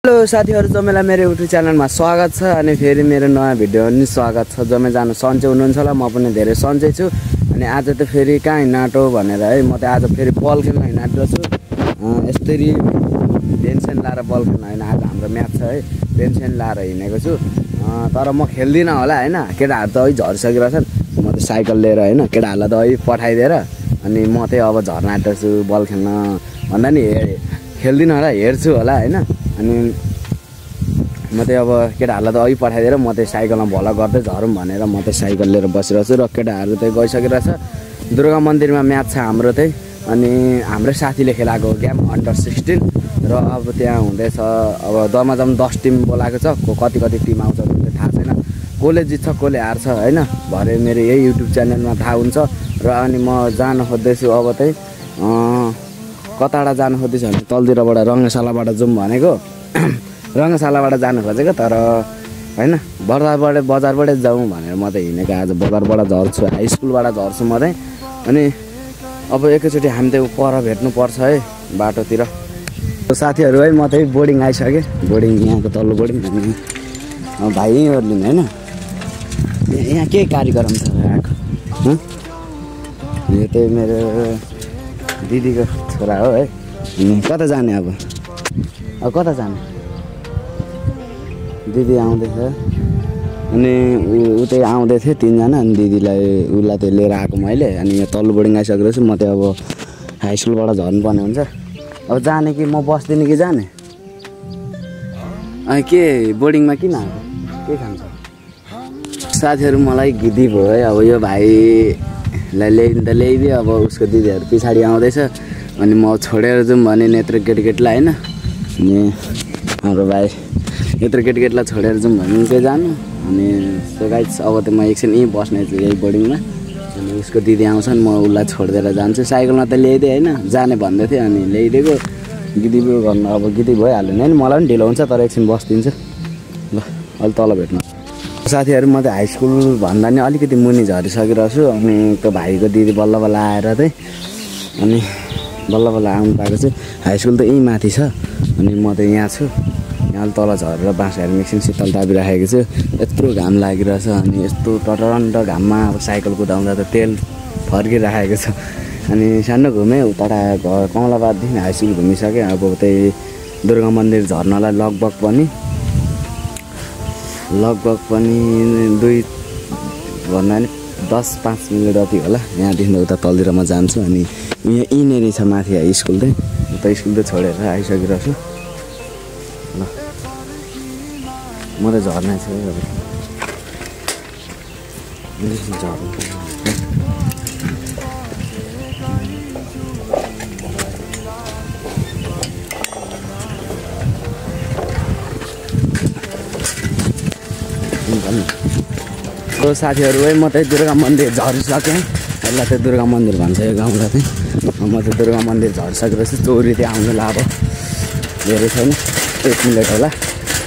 Hello साथीहरु, जम्मेलाई मेरो YouTube च्यानलमा स्वागत छ अनि फेरि मेरो नयाँ भिडियो नि स्वागत छ। जम्मे जानु सन्चै हुनुहुन्छ होला, म पनि धेरै सन्चै छु। अनि आज त फेरि कहाँ हिँड्नाटो भनेर है, म त आज फेरि बल खेल्न हिँड्नाटो छु। यसरी पेन्सन लाएर बल खेल्न हैन, आज हाम्रो म्याच छ है, पेन्सन लाएर हिँडेको छु। तर म खेल्दिनँ होला हैन, केटाहरु त है झरिसकिरहेछन्। म त साइकल लिएर हैन केटाहरुलाई त है पठाइदिएर अनि म चाहिँ अब झर्न आँटेको छु बल खेल्न। भन्दा नि खेल्दिनँ होला, हेर्छु होला हैन। अनि म चाहिँ अब केटाहरुलाई त अघि पठाइदिएर म चाहिँ साइकलमा भला गर्दै झरौँ भनेर म चाहिँ साइकल लिएर बसिरहेको छु। र केटाहरु चाहिँ गइसकिरहेछ। दुर्गा मन्दिरमा म्याच छ हाम्रो चाहिँ, अनि हाम्रै साथीले खेलाएको गेम अन्डर 16 र अब त्यहाँ हुँदैछ। अब दमाजम 10 टिम बोलाएको छ, कति कति टिम आउँछ भने थाहा छैन, कसले जित्छ कसले हार्छ हैन, भरे मेरो यही युट्युब च्यानलमा थाहा हुन्छ। र अनि म जान खोज्दैछु अब चाहिँ कताबाट जानु खोज्दैछु भने तलतिरबाट रङ्गशालाबाट जाउँ भनेको। रङ्गशालाबाट जानु खोजेको, तर हैन बजारबाटै जाउँ भनेर म त हिँडेको। आज बजारबाट झर्छु, हाई स्कुलबाट झर्छु म चाहिँ। अनि अब एकैचोटि हामी त पर भेट्नु पर्छ है बाटोतिर। साथीहरु है, म चाहिँ बोर्डिङ आइसकेँ। बोर्डिङ यहाँको तल्लो बोर्डिङ। भाइहरुले हैन यहाँ के कार्यक्रम छ यहाँको? यो चाहिँ मेरो दिदीको छोरा हो है। कता जाने अब कता जाने? दिदी आउँदैछ अनि ऊ चाहिँ आउँदै थियो 3 जना। अनि उसलाई चाहिँ लिएर आएको मैले। अनि यहाँ तल्लो बोर्डिङ आइसकेको छु। म चाहिँ अब हाई स्कुलबाट झर्नुपर्ने हुन्छ। अब जाने कि म बस्दिनँ कि जाने? अनि के बोर्डिङमा किन आएको? के खान्छ? साथीहरु मलाई गिदी भयो है। अब यो भाइलाई ल्याइदिनु त ल्याइदियो, अब उसको दिदीहरु पछाडि आउँदैछ। अनि म छोडेर जाउँ भने नेत्र केटकेटलाई हैन। अनि हाम्रो भाइ नेत्र केटकेटलाई छोडेर जाउँ भने चाहिँ जानु। अनि सो गाइस, अब त म एकछिन यहीँ बस्ने छु यही बोर्डिङमा। अनि उसको दिदी आउँछन्, म उसलाई छोडिदिएर जान्छु। साइकलमा त ल्याइदिएँ हैन, जाने भन्दै थियो अनि ल्याइदिएको। गिदी भयो भन्नु, अब गिदी भइहाल्यो नि, मलाई पनि ढिलो हुन्छ। तर एकछिन बस्दिन्छु ल, अलि तल भेट्नु। साथीहरु, म त हाई स्कुल भन्दा नि अलिकति मुनि झरिसकिरहेको छु। अनि त्यो भाइको दिदी बल्ल बल्ल आएर चाहिँ अनि बल्ल बल्ल आउनु पाएको छु। हाई स्कुल त यहीँ माथि छ अनि म त यहाँ छु। यहाँ तल झरेर बाँसहरू मिक्सिङ शीतल तापिराखेको छु। यत्रो घाम लागिरहेछ अनि यस्तो टटरन्ड घाममा अब साइकल कुदाउँदा त तेल फर्किराखेको छ। अनि सानो घुमेँ उता घर कमलाबारदेखि हाई स्कुल घुमिसकेँ। अब त्यही दुर्गा मन्दिर झर्नलाई लगभग पनि 2 भन्दा नि 10-5 मिनट जति होला। यहाँदेखि उता तलतिर म जान्छु। अनि यहाँ यहीँनेरि छ माथि हाई स्कुल चाहिँ। उता स्कुल त छोडेर आइसकिरहेको छु ल। म त झर्ना छु अब। तो साथीहरु है, म चाहिँ दुर्गा मन्दिर झरिसकेँ। यसलाई चाहिँ दुर्गा मन्दिर भन्छ यो गाउँलाई चाहिँ। म चाहिँ दुर्गा मन्दिर झरिसकेपछि चौरी चाहिँ आउनु ला। अब धेरै छैन, 1 मिनट होला।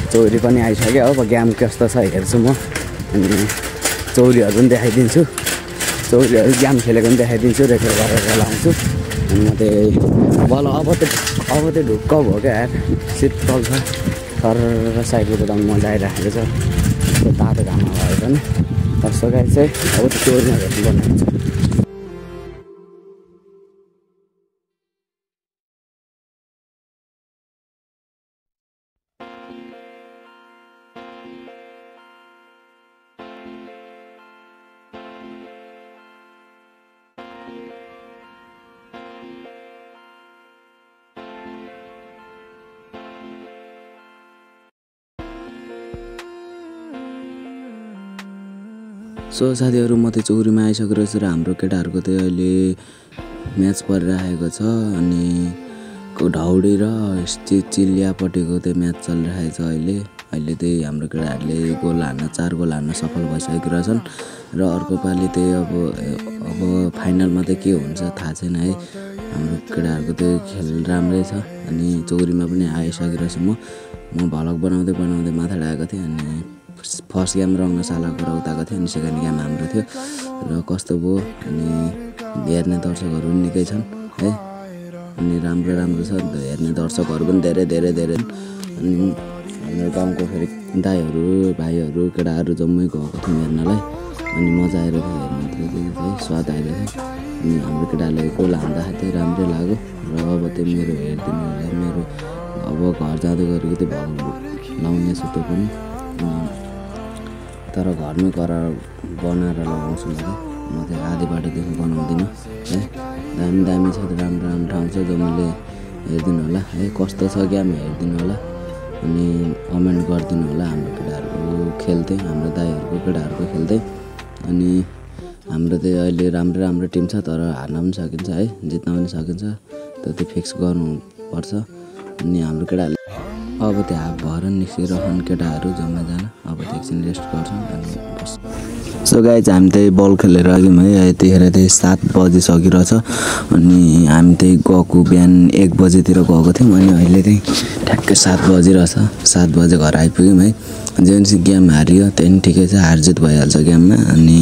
चौरी पनि आइसक्यो। अब गेम कस्तो छ हेर्छु म। अनि चौरीहरू पनि देखाइदिन्छु। चौरीहरू गेम खेलेको पनि देखाइदिन्छु, रेकर्ड गरेर लाउँछु। अनि म चाहिँ बल अब चाहिँ ढुक्क भयो क्या यार, शीतल छ। तर साइकल कुदाउनु मजा आइरहेको छ, त्यो तातो घाममा भए पनि। तर सघाइ चाहिँ अब त्यो चौरीमा भेट्नुपर्ने हुन्छ। सो साथीहरु, म चाहिँ चौरीमा आइसकेको छु र हाम्रो केटाहरूको चाहिँ अहिले म्याच परिरहेको छ। अनि ढौडी र चिलियापट्टिको चाहिँ म्याच चलिरहेको छ अहिले चाहिँ हाम्रो केटाहरूले 4 गोल हान्न सफल भइसकेका छन्। र अर्को पालि चाहिँ अब फाइनलमा चाहिँ के हुन्छ थाहा छैन है। हाम्रो केटाहरूको चाहिँ खेल राम्रै छ। अनि चौरीमा पनि आइसकेको छु म भ्लग बनाउँदै माथि आएको थिएँ। अनि फर्स्ट गेम रङ्गशालाको र उताको थियो, अनि सेकेन्ड गेम हाम्रो थियो। र कस्तो भयो अनि हेर्ने दर्शकहरू पनि निकै छन् है। अनि राम्रो छ हेर्ने दर्शकहरू पनि धेरै अनि हाम्रो गाउँको फेरि दाइहरू भाइहरू केटाहरू जम्मै गएको थियौँ हेर्नलाई। अनि मजा आइरहेको थियो हेर्न है, स्वाद आइरहेको थियो। अनि हाम्रो केटाहरूले गोल हान्दाखेरि चाहिँ राम्रै लाग्यो। र अब चाहिँ मेरो हेरिदिनु होला, मेरो अब घर जाँदै गरेको थियो भगवान लाउने छु त्यो पनि, तर घरमै करार बनाएर लगाउँछु म चाहिँ आधी बाटोदेखि बनाउँदिनँ है। दामी दामी छ, राम्रो राम्रो ठाउँ छ जो मैले हेरिदिनु होला है। कस्तो छ गेम हेरिदिनु होला अनि कमेन्ट गरिदिनु होला। हाम्रो केटाहरूको खेल्दै, हाम्रो दाइहरूको केटाहरूको खेल्दै। अनि हाम्रो चाहिँ अहिले राम्रो राम्रो टिम छ, तर हार्न पनि सकिन्छ है, जित्न पनि सकिन्छ, त्यो चाहिँ फिक्स गर्नुपर्छ। अनि हाम्रो केटाहरूले अब त्यो हाफ भएर निस्किरहन् केटाहरू जम्मैजना। अब त्यो एकछिन रेस्ट गर्छन् अनि बस। सो गाइज हामी चाहिँ बल खेलेर आयौँ है। यतिखेर चाहिँ 7 बजिसकिरहेछ। अनि हामी चाहिँ गएको बिहान 1 बजेतिर गएको थियौँ। अनि अहिले चाहिँ ठ्याक्कै 7 बजिरहेछ। 7 बजे घर आइपुग्यौँ है। जुन चाहिँ गेम हारियो त्यहाँदेखि ठिकै छ, हारजित भइहाल्छ गेममा। अनि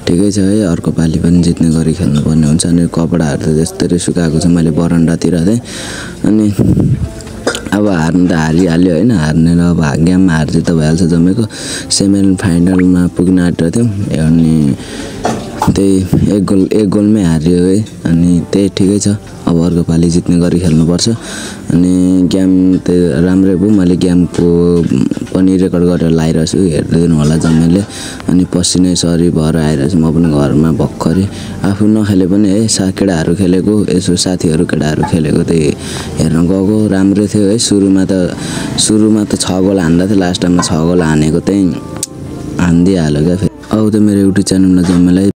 ठिकै छ है, अर्को पालि पनि जित्ने गरी खेल्नुपर्ने हुन्छ। अनि कपडाहरू त त्यस्तै सुकाएको छ मैले बरन्डातिर चाहिँ। अनि अब हार्नु त हारिहाल्यो होइन, हार्ने र अब गेममा हार्जित त भइहाल्छ जम्मैको। सेमी फाइनलमा पुग्न आँटेको थियौँ अनि त्यही एक गोलमै हारियो है। अनि त्यही ठिकै छ, अब अर्को पालि जित्ने गरी खेल्नुपर्छ। अनि गेम त राम्रै भयो, मैले गेमको पनि रेकर्ड गरेर लगाइरहेको छु, हेरिदिनु होला जम्मैले। अनि पसिनै सरी भएर आइरहेको छु म पनि घरमा भर्खरै। आफू नखेले पनि है, केटाहरू खेलेको यसो साथीहरू केटाहरू खेलेको त्यही हेर्न गएको, राम्रो थियो है। सुरुमा त 6 गोल हान्दा थियो, लास्ट टाइममा 6 गोल हानेको त्यही हानिदिइहाल्यो क्या फेरि। अब त मेरो युट्युब च्यानलमा जम्मैलाई